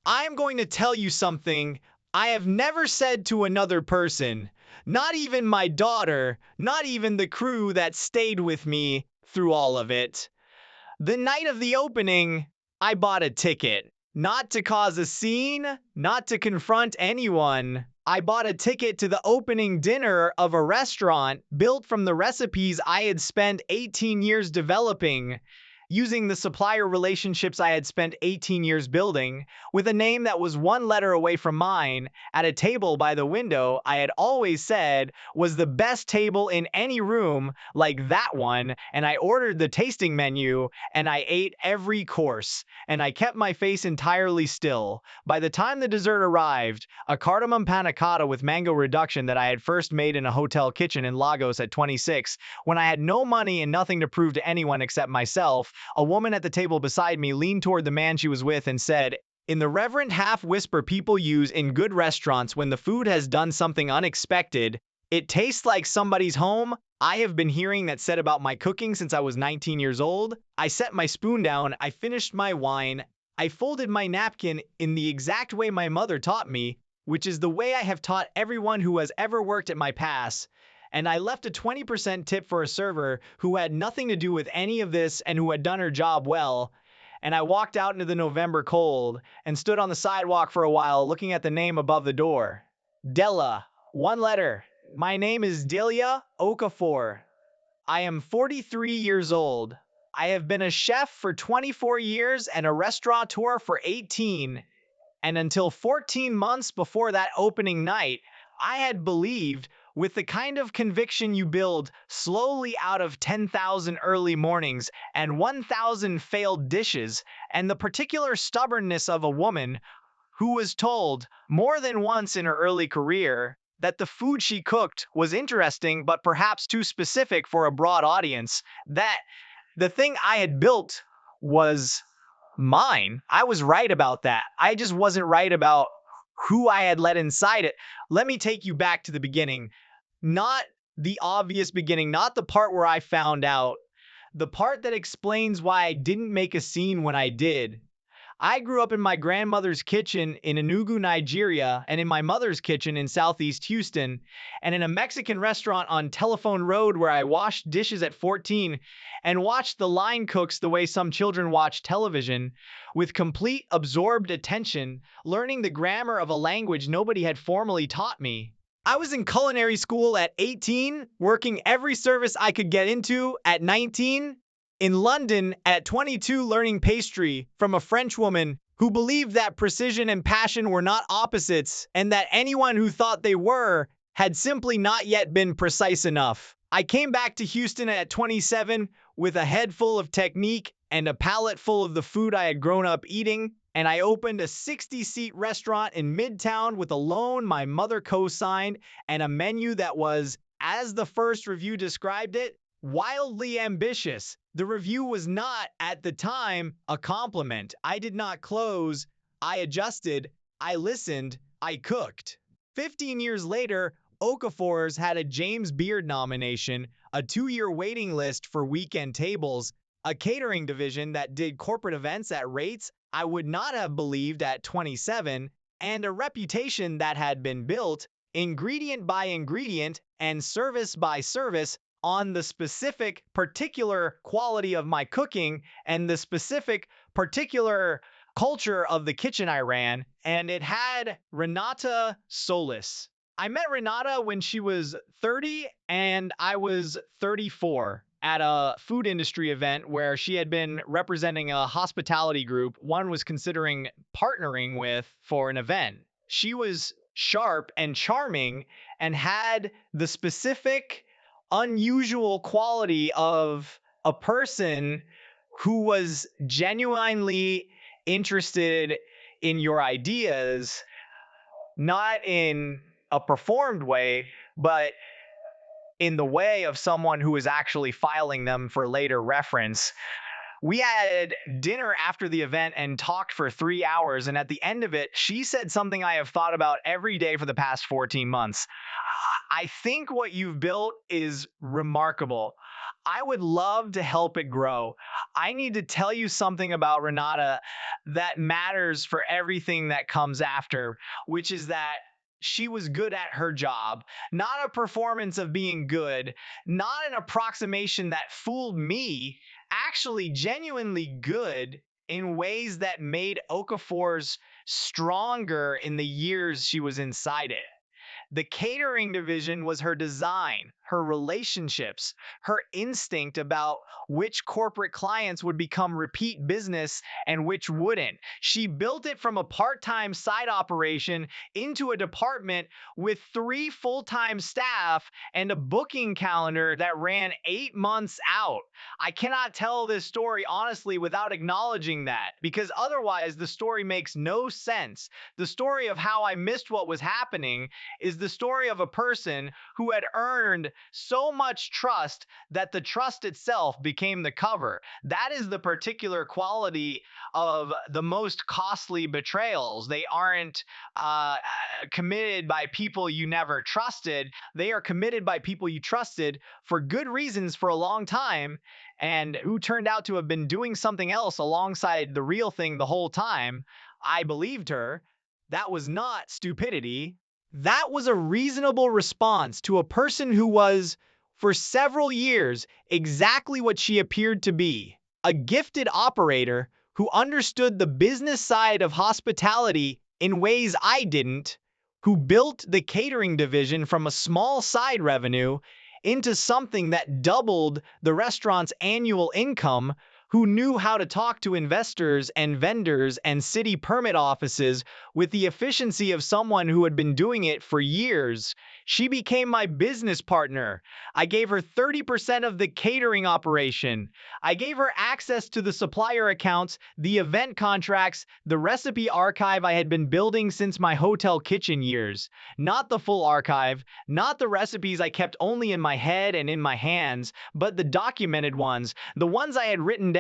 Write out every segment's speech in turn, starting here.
I am going to tell you something I have never said to another person, not even my daughter, not even the crew that stayed with me through all of it. The night of the opening, I bought a ticket. Not to cause a scene, not to confront anyone. I bought a ticket to the opening dinner of a restaurant built from the recipes I had spent 18 years developing, using the supplier relationships I had spent 18 years building, with a name that was one letter away from mine, at a table by the window I had always said was the best table in any room, like that one, and I ordered the tasting menu, and I ate every course, and I kept my face entirely still. By the time the dessert arrived, a cardamom panna cotta with mango reduction that I had first made in a hotel kitchen in Lagos at 26, when I had no money and nothing to prove to anyone except myself, a woman at the table beside me leaned toward the man she was with and said, in the reverent half-whisper people use in good restaurants when the food has done something unexpected, "It tastes like somebody's home." I have been hearing that said about my cooking since I was 19 years old. I set my spoon down, I finished my wine, I folded my napkin in the exact way my mother taught me, which is the way I have taught everyone who has ever worked at my pass, and I left a 20% tip for a server who had nothing to do with any of this and who had done her job well, and I walked out into the November cold and stood on the sidewalk for a while looking at the name above the door. Della, one letter. My name is Delia Okafor. I am 43 years old. I have been a chef for 24 years and a restaurateur for 18. And until 14 months before that opening night, I had believed, with the kind of conviction you build slowly out of 10,000 early mornings and 1,000 failed dishes, and the particular stubbornness of a woman who was told, more than once in her early career, that the food she cooked was interesting but perhaps too specific for a broad audience, that the thing I had built was mine. I was right about that. I just wasn't right about who I had let inside it. Let me take you back to the beginning. Not the obvious beginning, not the part where I found out, the part that explains why I didn't make a scene when I did. I grew up in my grandmother's kitchen in Enugu, Nigeria, and in my mother's kitchen in Southeast Houston, and in a Mexican restaurant on Telephone Road where I washed dishes at 14 and watched the line cooks the way some children watch television, with complete absorbed attention, learning the grammar of a language nobody had formally taught me. I was in culinary school at 18, working every service I could get into at 19, in London at 22 learning pastry from a French woman who believed that precision and passion were not opposites and that anyone who thought they were had simply not yet been precise enough. I came back to Houston at 27 with a head full of technique and a palate full of the food I had grown up eating, and I opened a 60-seat restaurant in Midtown with a loan my mother co-signed and a menu that was, as the first review described it, wildly ambitious. The review was not, at the time, a compliment. I did not close. I adjusted. I listened. I cooked. 15 years later, Okafor's had a James Beard nomination, a 2-year waiting list for weekend tables, a catering division that did corporate events at rates I would not have believed at 27, and a reputation that had been built, ingredient by ingredient and service by service, on the specific particular quality of my cooking and the specific particular culture of the kitchen I ran, and it had Renata Solis. I met Renata when she was 30 and I was 34 at a food industry event where she had been representing a hospitality group one was considering partnering with for an event. She was sharp and charming and had the specific unusual quality of a person who was genuinely interested in your ideas, not in a performed way, but in the way of someone who is actually filing them for later reference. We had dinner after the event and talked for 3 hours, and at the end of it, she said something I have thought about every day for the past 14 months. I think what you've built is remarkable. I would love to help it grow. I need to tell you something about Renata that matters for everything that comes after, which is that she was good at her job, not a performance of being good, not an approximation that fooled me, actually genuinely good in ways that made Okafor's stronger in the years she was inside it. The catering division was her design, her relationships, her instinct about which corporate clients would become repeat business and which wouldn't. She built it from a part time side operation into a department with 3 full-time staff and a booking calendar that ran 8 months out. I cannot tell this story honestly without acknowledging that, because otherwise the story makes no sense. The story of how I missed what was happening is the story of a person who had earned so much trust that the trust itself became the cover. That is the particular quality of the most costly betrayals. They aren't committed by people you never trusted. They are committed by people you trusted for good reasons for a long time, and who turned out to have been doing something else alongside the real thing the whole time. I believed her. That was not stupidity. That was a reasonable response to a person who was, for several years, exactly what she appeared to be: a gifted operator who understood the business side of hospitality in ways I didn't, who built the catering division from a small side revenue into something that doubled the restaurant's annual income, who knew how to talk to investors and vendors and city permit offices with the efficiency of someone who had been doing it for years. She became my business partner. I gave her 30% of the catering operation. I gave her access to the supplier accounts, the event contracts, the recipe archive I had been building since my hotel kitchen years. Not the full archive, not the recipes I kept only in my head and in my hands, but the documented ones, the ones I had written down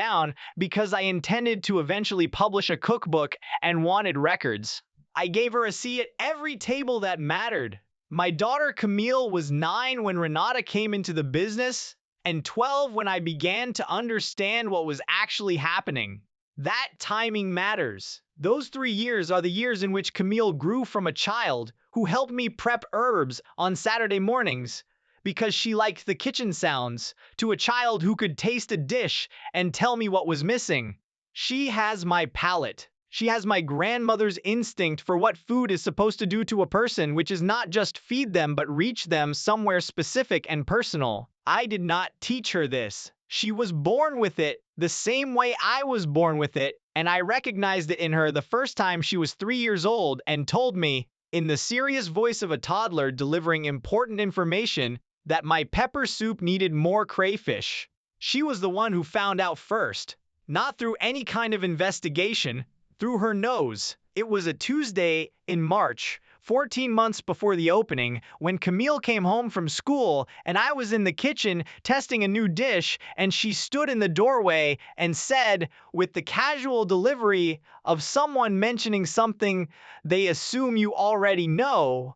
because I intended to eventually publish a cookbook and wanted records. I gave her a seat at every table that mattered. My daughter Camille was 9 when Renata came into the business, and 12 when I began to understand what was actually happening. That timing matters. Those 3 years are the years in which Camille grew from a child who helped me prep herbs on Saturday mornings because she liked the kitchen sounds, to a child who could taste a dish and tell me what was missing. She has my palate. She has my grandmother's instinct for what food is supposed to do to a person, which is not just feed them but reach them somewhere specific and personal. I did not teach her this. She was born with it the same way I was born with it, and I recognized it in her the first time she was 3 years old and told me, in the serious voice of a toddler delivering important information, that my pepper soup needed more crayfish. She was the one who found out first, not through any kind of investigation, through her nose. It was a Tuesday in March, 14 months before the opening, when Camille came home from school and I was in the kitchen testing a new dish, and she stood in the doorway and said, with the casual delivery of someone mentioning something they assume you already know,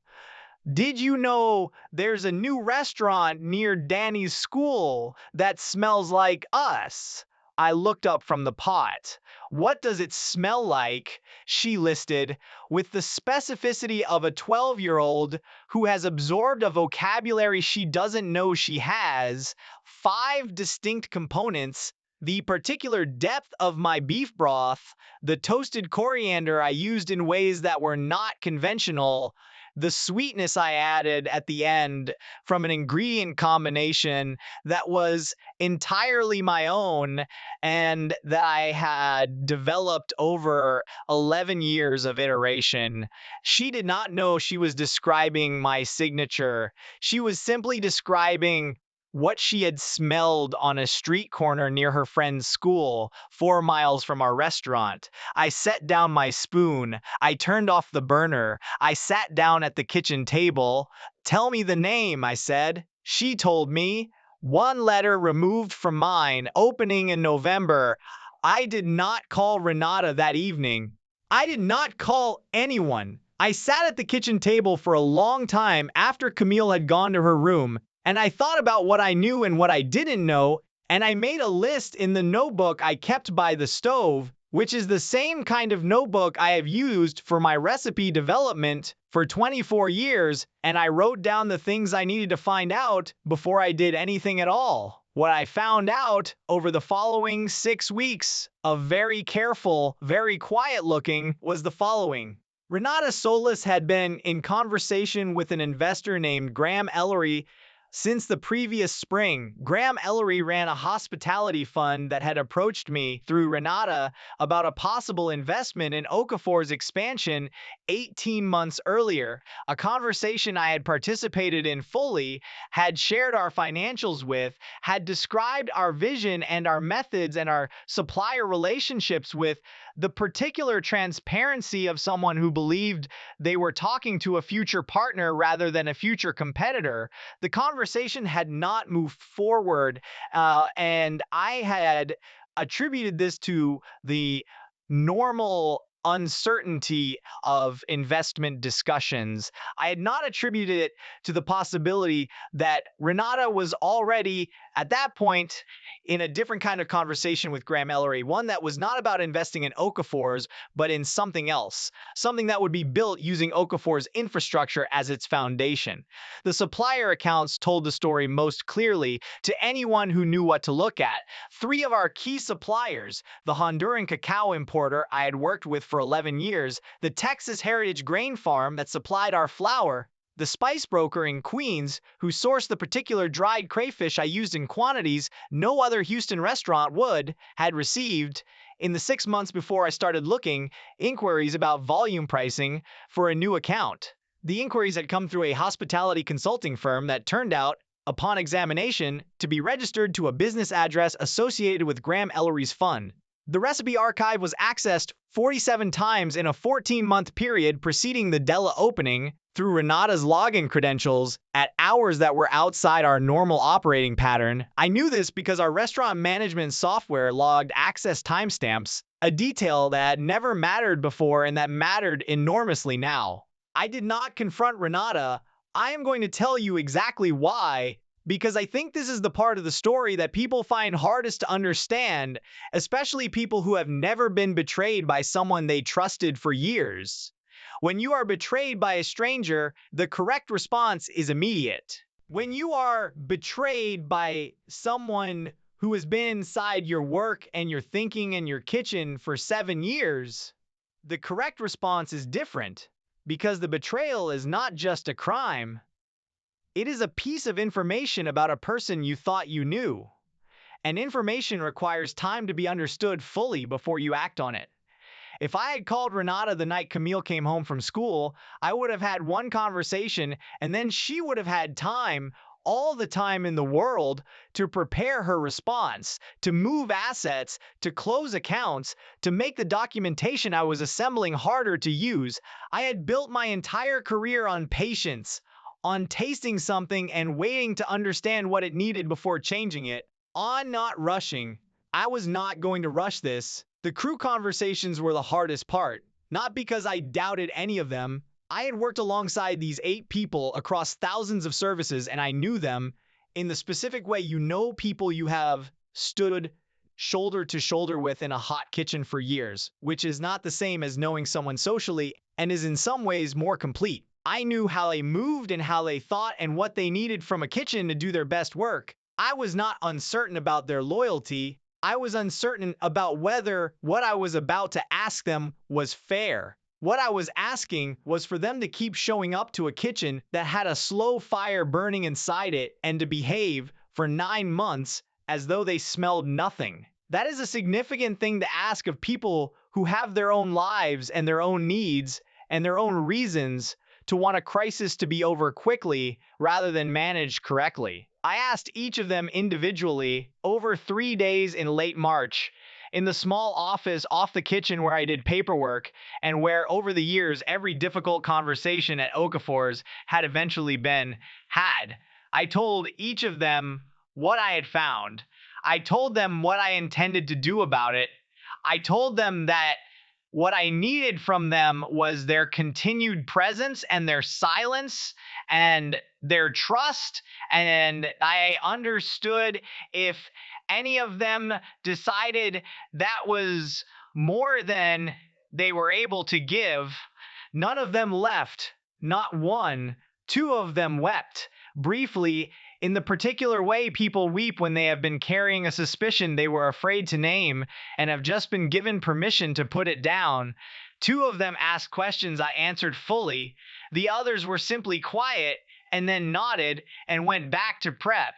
"Did you know there's a new restaurant near Danny's school that smells like us?" I looked up from the pot. "What does it smell like?" she listed, with the specificity of a 12-year-old who has absorbed a vocabulary she doesn't know she has. 5 distinct components: the particular depth of my beef broth, the toasted coriander I used in ways that were not conventional, the sweetness I added at the end from an ingredient combination that was entirely my own and that I had developed over 11 years of iteration. She did not know she was describing my signature. She was simply describing what she had smelled on a street corner near her friend's school, 4 miles from our restaurant. I set down my spoon. I turned off the burner. I sat down at the kitchen table. "Tell me the name," I said. She told me. 1 letter removed from mine, opening in November. I did not call Renata that evening. I did not call anyone. I sat at the kitchen table for a long time after Camille had gone to her room, and I thought about what I knew and what I didn't know And I made a list in the notebook I kept by the stove, which is the same kind of notebook I have used for my recipe development for 24 years, and I wrote down the things I needed to find out before I did anything at all. What I found out over the following 6 weeks of very careful, very quiet looking was the following. Renata Solis had been in conversation with an investor named Graham Ellery since the previous spring. Graham Ellery ran a hospitality fund that had approached me through Renata about a possible investment in Okafor's expansion 18 months earlier, a conversation I had participated in fully, had shared our financials with, had described our vision and our methods and our supplier relationships with the particular transparency of someone who believed they were talking to a future partner rather than a future competitor. The conversation had not moved forward, and I had attributed this to the normal uncertainty of investment discussions. I had not attributed it to the possibility that Renata was already, at that point, in a different kind of conversation with Graham Ellery, one that was not about investing in Okafor's, but in something else, something that would be built using Okafor's infrastructure as its foundation. The supplier accounts told the story most clearly to anyone who knew what to look at. 3 of our key suppliers, the Honduran cacao importer I had worked with for 11 years, the Texas Heritage Grain Farm that supplied our flour, the spice broker in Queens, who sourced the particular dried crayfish I used in quantities no other Houston restaurant would, had received, in the 6 months before I started looking, inquiries about volume pricing for a new account. The inquiries had come through a hospitality consulting firm that turned out, upon examination, to be registered to a business address associated with Graham Ellery's fund. The recipe archive was accessed 47 times in a 14-month period preceding the Della opening through Renata's login credentials at hours that were outside our normal operating pattern. I knew this because our restaurant management software logged access timestamps, a detail that had never mattered before and that mattered enormously now. I did not confront Renata. I am going to tell you exactly why, because I think this is the part of the story that people find hardest to understand, especially people who have never been betrayed by someone they trusted for years. When you are betrayed by a stranger, the correct response is immediate. When you are betrayed by someone who has been inside your work and your thinking and your kitchen for 7 years, the correct response is different, because the betrayal is not just a crime. It is a piece of information about a person you thought you knew. And information requires time to be understood fully before you act on it. If I had called Renata the night Camille came home from school, I would have had one conversation, and then she would have had time, all the time in the world, to prepare her response, to move assets, to close accounts, to make the documentation I was assembling harder to use. I had built my entire career on patience, on tasting something and waiting to understand what it needed before changing it, on not rushing. I was not going to rush this. The crew conversations were the hardest part, not because I doubted any of them. I had worked alongside these 8 people across thousands of services, and I knew them in the specific way you know people you have stood shoulder to shoulder with in a hot kitchen for years, which is not the same as knowing someone socially and is in some ways more complete. I knew how they moved and how they thought and what they needed from a kitchen to do their best work. I was not uncertain about their loyalty. I was uncertain about whether what I was about to ask them was fair. What I was asking was for them to keep showing up to a kitchen that had a slow fire burning inside it and to behave for 9 months as though they smelled nothing. That is a significant thing to ask of people who have their own lives and their own needs and their own reasons to want a crisis to be over quickly rather than managed correctly. I asked each of them individually over 3 days in late March in the small office off the kitchen where I did paperwork and where over the years every difficult conversation at Okafor's had eventually been had. I told each of them what I had found. I told them what I intended to do about it. I told them that What I needed from them was their continued presence and their silence and their trust. And I understood if any of them decided that was more than they were able to give, none of them left, not one. Two of them wept briefly in the particular way people weep when they have been carrying a suspicion they were afraid to name and have just been given permission to put it down. Two of them asked questions I answered fully. The others were simply quiet and then nodded and went back to prep.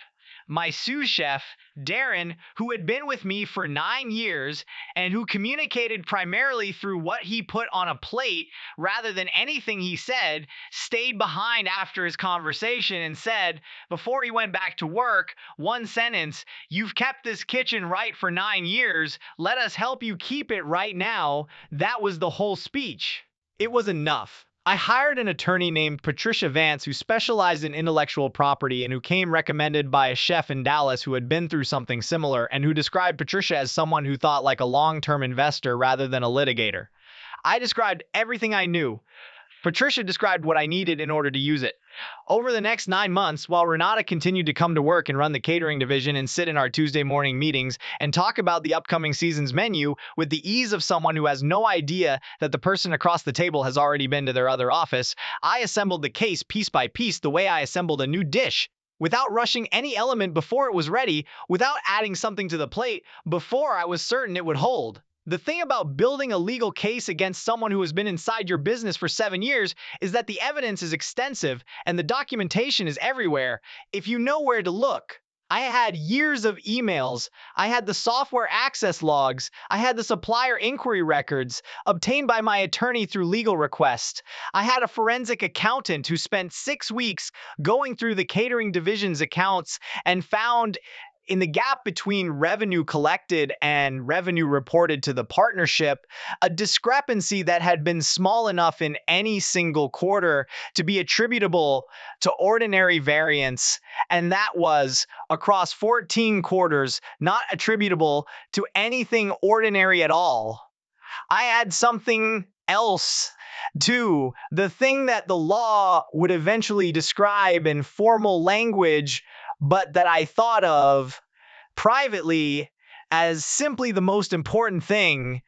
My sous chef, Darren, who had been with me for 9 years and who communicated primarily through what he put on a plate rather than anything he said, stayed behind after his conversation and said, before he went back to work, one sentence: "You've kept this kitchen right for 9 years. Let us help you keep it right now." That was the whole speech. It was enough. I hired an attorney named Patricia Vance who specialized in intellectual property and who came recommended by a chef in Dallas who had been through something similar and who described Patricia as someone who thought like a long-term investor rather than a litigator. I described everything I knew. Patricia described what I needed in order to use it. Over the next 9 months, while Renata continued to come to work and run the catering division and sit in our Tuesday morning meetings and talk about the upcoming season's menu with the ease of someone who has no idea that the person across the table has already been to their other office, I assembled the case piece by piece the way I assembled a new dish, without rushing any element before it was ready, without adding something to the plate before I was certain it would hold. The thing about building a legal case against someone who has been inside your business for 7 years is that the evidence is extensive and the documentation is everywhere if you know where to look. I had years of emails. I had the software access logs. I had the supplier inquiry records obtained by my attorney through legal request. I had a forensic accountant who spent 6 weeks going through the catering division's accounts and found in the gap between revenue collected and revenue reported to the partnership, a discrepancy that had been small enough in any single quarter to be attributable to ordinary variance, and that was across 14 quarters, not attributable to anything ordinary at all. I had something else too, the thing that the law would eventually describe in formal language, but that I thought of privately as simply the most important thing.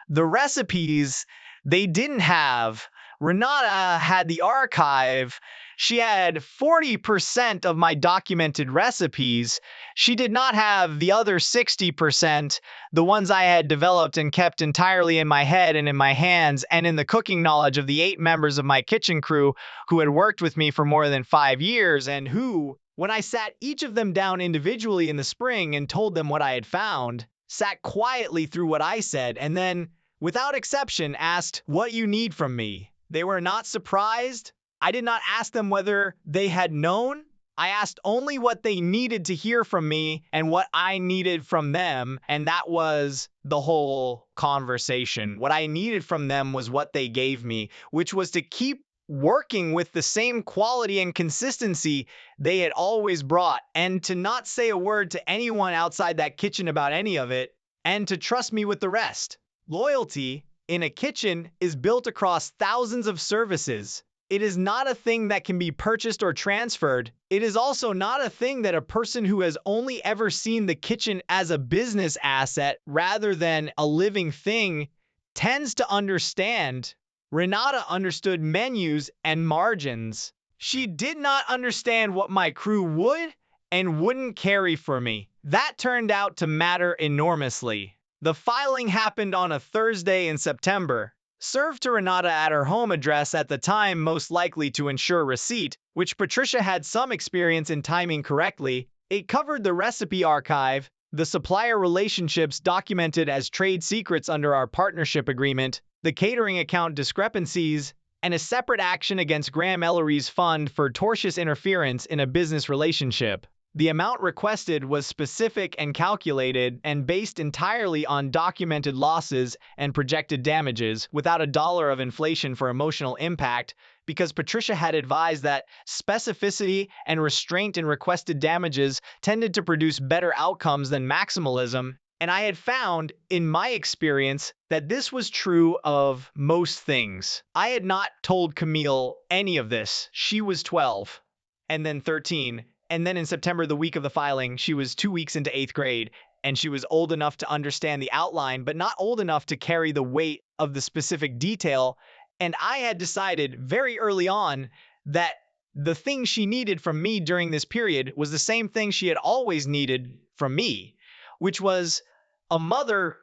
The recipes they didn't have. Renata had the archive. She had 40% of my documented recipes. She did not have the other 60%, the ones I had developed and kept entirely in my head and in my hands and in the cooking knowledge of the 8 members of my kitchen crew who had worked with me for more than 5 years and who, when I sat each of them down individually in the spring and told them what I had found, sat quietly through what I said and then, without exception, asked what you need from me. They were not surprised. I did not ask them whether they had known. I asked only what they needed to hear from me and what I needed from them, and that was the whole conversation. What I needed from them was what they gave me, which was to keep working with the same quality and consistency they had always brought, and to not say a word to anyone outside that kitchen about any of it, and to trust me with the rest. Loyalty in a kitchen is built across thousands of services. It is not a thing that can be purchased or transferred. It is also not a thing that a person who has only ever seen the kitchen as a business asset rather than a living thing tends to understand. Renata understood menus and margins. She did not understand what my crew would and wouldn't carry for me. That turned out to matter enormously. The filing happened on a Thursday in September, served to Renata at her home address at the time most likely to ensure receipt, which Patricia had some experience in timing correctly. It covered the recipe archive, the supplier relationships documented as trade secrets under our partnership agreement, the catering account discrepancies, and a separate action against Graham Ellery's fund for tortious interference in a business relationship. The amount requested was specific and calculated and based entirely on documented losses and projected damages without a dollar of inflation for emotional impact, because Patricia had advised that specificity and restraint in requested damages tended to produce better outcomes than maximalism. And I had found, in my experience, that this was true of most things. I had not told Camille any of this. She was 12, and then 13. And then in September, the week of the filing, she was 2 weeks into 8th grade, and she was old enough to understand the outline, but not old enough to carry the weight of the specific detail. And I had decided very early on that the thing she needed from me during this period was the same thing she had always needed from me, which was a mother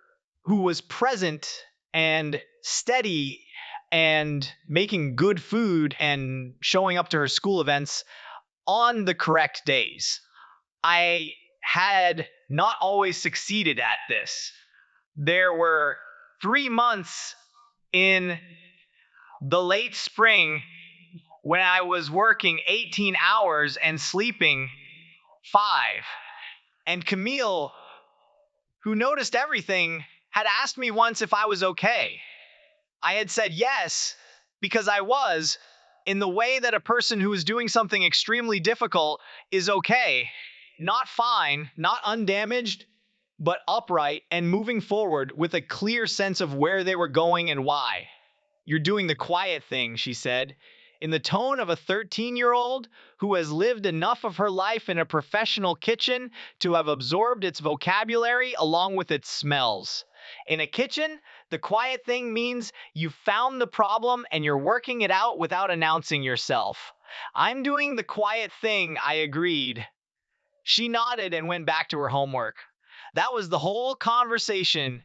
who was present and steady and making good food and showing up to her school events on the correct days. I had not always succeeded at this. There were 3 months in the late spring when I was working 18 hours and sleeping 5. And Camille, who noticed everything, had asked me once if I was okay. I had said yes, because I was, in the way that a person who is doing something extremely difficult is okay. Not fine, not undamaged, but upright and moving forward with a clear sense of where they were going and why. "You're doing the quiet thing," she said, in the tone of a 13-year-old who has lived enough of her life in a professional kitchen to have absorbed its vocabulary along with its smells. In a kitchen, the quiet thing means you found the problem and you're working it out without announcing yourself. "I'm doing the quiet thing," I agreed. She nodded and went back to her homework. That was the whole conversation.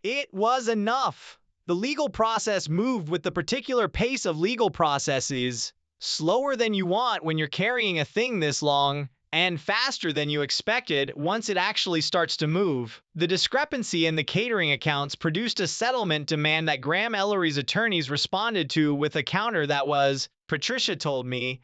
It was enough. The legal process moved with the particular pace of legal processes, slower than you want when you're carrying a thing this long, and faster than you expected once it actually starts to move. The discrepancy in the catering accounts produced a settlement demand that Graham Ellery's attorneys responded to with a counter that was, Patricia told me,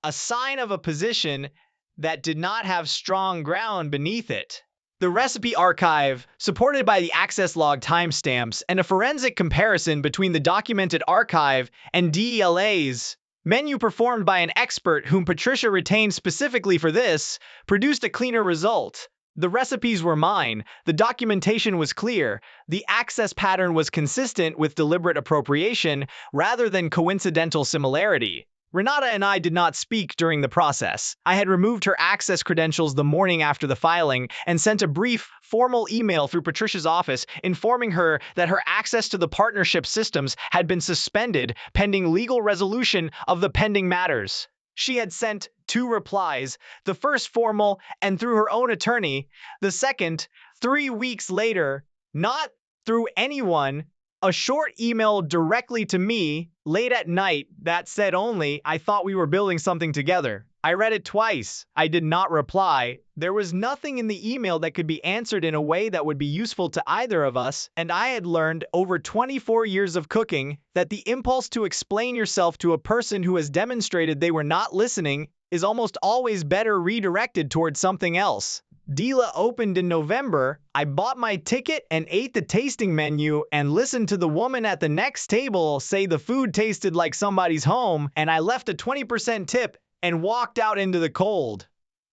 a sign of a position that did not have strong ground beneath it. The recipe archive, supported by the access log timestamps and a forensic comparison between the documented archive and DELA's menu performed by an expert whom Patricia retained specifically for this, produced a cleaner result. The recipes were mine, the documentation was clear, the access pattern was consistent with deliberate appropriation rather than coincidental similarity. Renata and I did not speak during the process. I had removed her access credentials the morning after the filing and sent a brief, formal email through Patricia's office informing her that her access to the partnership systems had been suspended pending legal resolution of the pending matters. She had sent 2 replies, the first formal and through her own attorney, the second 3 weeks later, not through anyone, a short email directly to me, late at night, that said only, "I thought we were building something together." I read it twice. I did not reply. There was nothing in the email that could be answered in a way that would be useful to either of us, and I had learned over 24 years of cooking that the impulse to explain yourself to a person who has demonstrated they were not listening is almost always better redirected towards something else. Dila opened in November. I bought my ticket and ate the tasting menu and listened to the woman at the next table say the food tasted like somebody's home, and I left a 20% tip and walked out into the cold.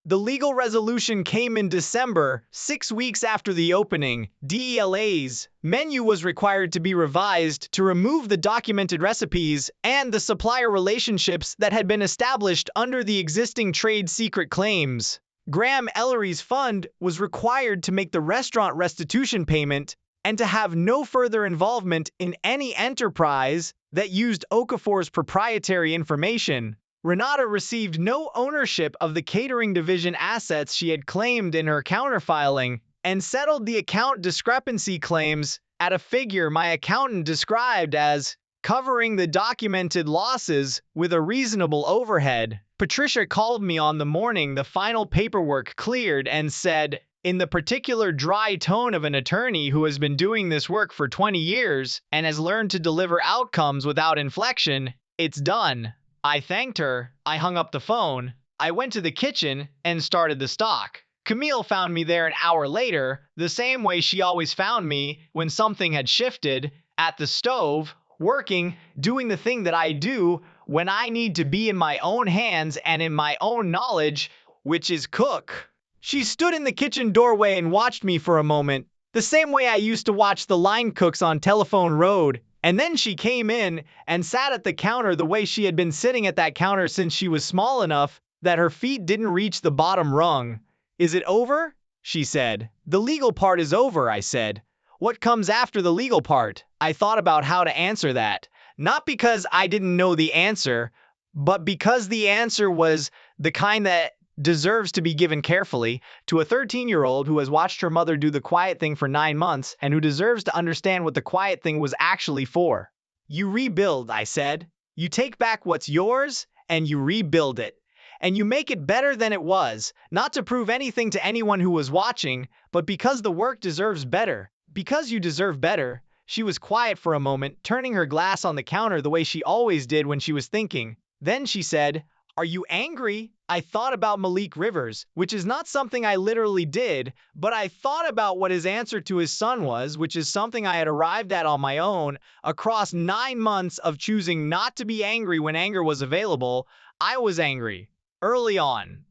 The legal resolution came in December, 6 weeks after the opening. DELA's menu was required to be revised to remove the documented recipes and the supplier relationships that had been established under the existing trade secret claims. Graham Ellery's fund was required to make the restaurant restitution payment and to have no further involvement in any enterprise that used Okafor's proprietary information. Renata received no ownership of the catering division assets she had claimed in her counterfiling and settled the account discrepancy claims at a figure my accountant described as covering the documented losses with a reasonable overhead. Patricia called me on the morning the final paperwork cleared and said, in the particular dry tone of an attorney who has been doing this work for 20 years and has learned to deliver outcomes without inflection, "It's done." I thanked her. I hung up the phone. I went to the kitchen and started the stock. Camille found me there an hour later, the same way she always found me when something had shifted, at the stove, working, doing the thing that I do when I need to be in my own hands and in my own knowledge, which is cook. She stood in the kitchen doorway and watched me for a moment, The same way I used to watch the line cooks on Telephone Road, and then she came in and sat at the counter the way she had been sitting at that counter since she was small enough that her feet didn't reach the bottom rung. Is it over? She said. The legal part is over, I said. What comes after the legal part? I thought about how to answer that. Not because I didn't know the answer, but because the answer was the kind that deserves to be given carefully to a 13-year-old who has watched her mother do the quiet thing for 9 months and who deserves to understand what the quiet thing was actually for. You rebuild, I said. You take back what's yours and you rebuild it. And you make it better than it was, not to prove anything to anyone who was watching, but because the work deserves better. Because you deserve better. She was quiet for a moment, turning her glass on the counter the way she always did when she was thinking. Then she said, "Are you angry?" I thought about Malik Rivers, which is not something I literally did, but I thought about what his answer to his son was, which is something I had arrived at on my own. Across 9 months of choosing not to be angry when anger was available, I was angry. Early on.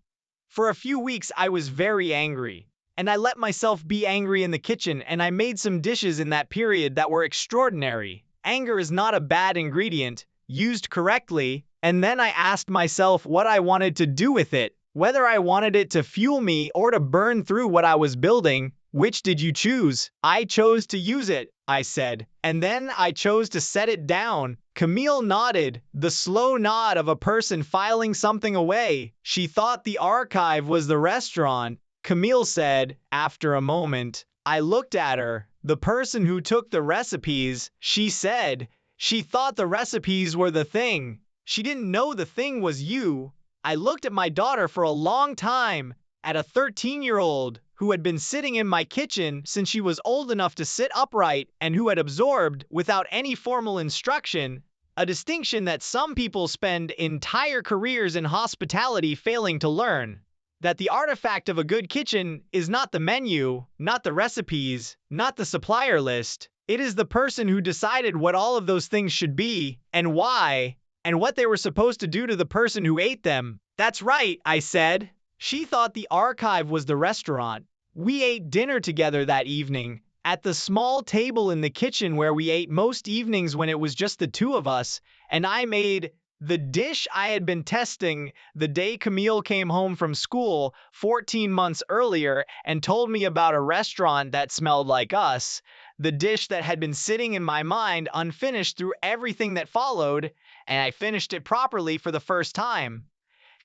For a few weeks, I was very angry. And I let myself be angry in the kitchen, and I made some dishes in that period that were extraordinary. Anger is not a bad ingredient, used correctly. And then I asked myself what I wanted to do with it, whether I wanted it to fuel me or to burn through what I was building. Which did you choose? I chose to use it, I said. And then I chose to set it down. Camille nodded, the slow nod of a person filing something away. She thought the archive was the restaurant. Camille said, after a moment. I looked at her. The person who took the recipes, she said. She thought the recipes were the thing. She didn't know the thing was you. I looked at my daughter for a long time, at a 13-year-old who had been sitting in my kitchen since she was old enough to sit upright and who had absorbed, without any formal instruction, a distinction that some people spend entire careers in hospitality failing to learn. That the artifact of a good kitchen is not the menu, not the recipes, not the supplier list. It is the person who decided what all of those things should be, and why, and what they were supposed to do to the person who ate them. That's right, I said. She thought the archive was the restaurant. We ate dinner together that evening, at the small table in the kitchen where we ate most evenings when it was just the two of us, and I made the dish I had been testing the day Camille came home from school 14 months earlier and told me about a restaurant that smelled like us, the dish that had been sitting in my mind unfinished through everything that followed, and I finished it properly for the first time.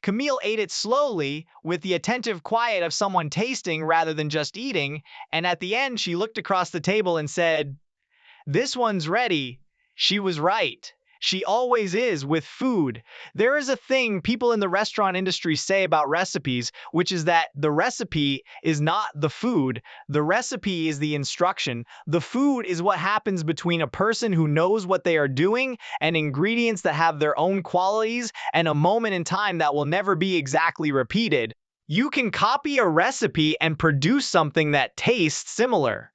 Camille ate it slowly, with the attentive quiet of someone tasting rather than just eating, and at the end she looked across the table and said, "This one's ready." She was right. She always is with food. There is a thing people in the restaurant industry say about recipes, which is that the recipe is not the food. The recipe is the instruction. The food is what happens between a person who knows what they are doing and ingredients that have their own qualities and a moment in time that will never be exactly repeated. You can copy a recipe and produce something that tastes similar.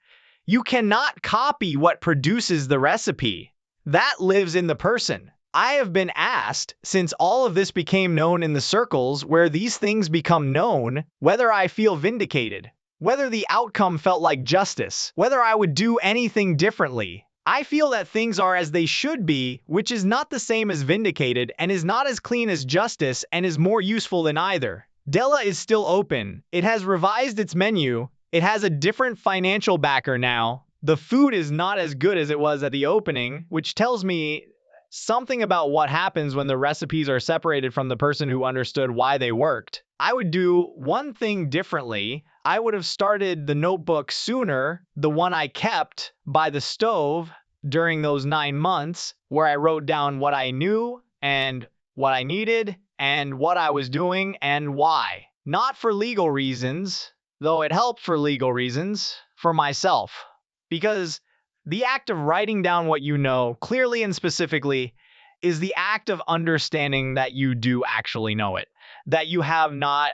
You cannot copy what produces the recipe. That lives in the person. I have been asked, since all of this became known in the circles where these things become known, whether I feel vindicated, whether the outcome felt like justice, whether I would do anything differently. I feel that things are as they should be, which is not the same as vindicated and is not as clean as justice and is more useful than either. Della is still open. It has revised its menu. It has a different financial backer now. The food is not as good as it was at the opening, which tells me something about what happens when the recipes are separated from the person who understood why they worked. I would do one thing differently. I would have started the notebook sooner, the one I kept by the stove during those 9 months, where I wrote down what I knew and what I needed and what I was doing and why. Not for legal reasons, though it helped for legal reasons, for myself. Because the act of writing down what you know, clearly and specifically, is the act of understanding that you do actually know it. That you have not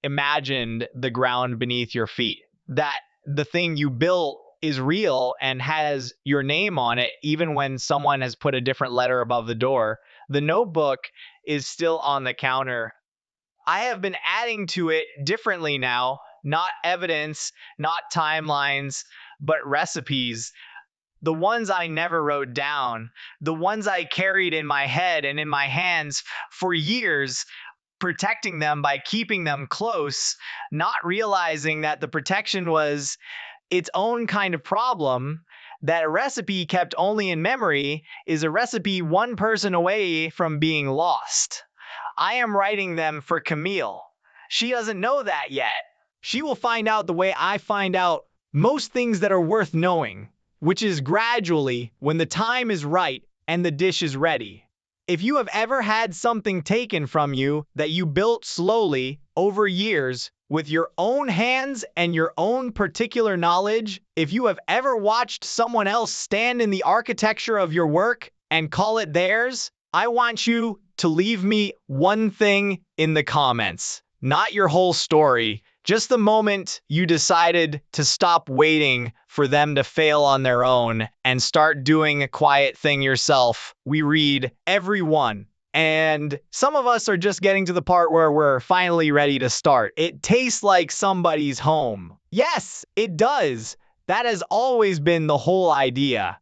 imagined the ground beneath your feet. That the thing you built is real and has your name on it, even when someone has put a different letter above the door. The notebook is still on the counter. I have been adding to it differently now. not evidence, not timelines, but recipes. The ones I never wrote down, the ones I carried in my head and in my hands for years, protecting them by keeping them close, not realizing that the protection was its own kind of problem. That a recipe kept only in memory is a recipe one person away from being lost. I am writing them for Camille. She doesn't know that yet. She will find out the way I find out most things that are worth knowing, which is gradually when the time is right and the dish is ready. If you have ever had something taken from you that you built slowly over years with your own hands and your own particular knowledge, if you have ever watched someone else stand in the architecture of your work and call it theirs, I want you to leave me one thing in the comments. Not your whole story, just the moment you decided to stop waiting for them to fail on their own and start doing a quiet thing yourself. We read every one. And some of us are just getting to the part where we're finally ready to start. It tastes like somebody's home. Yes, it does. That has always been the whole idea.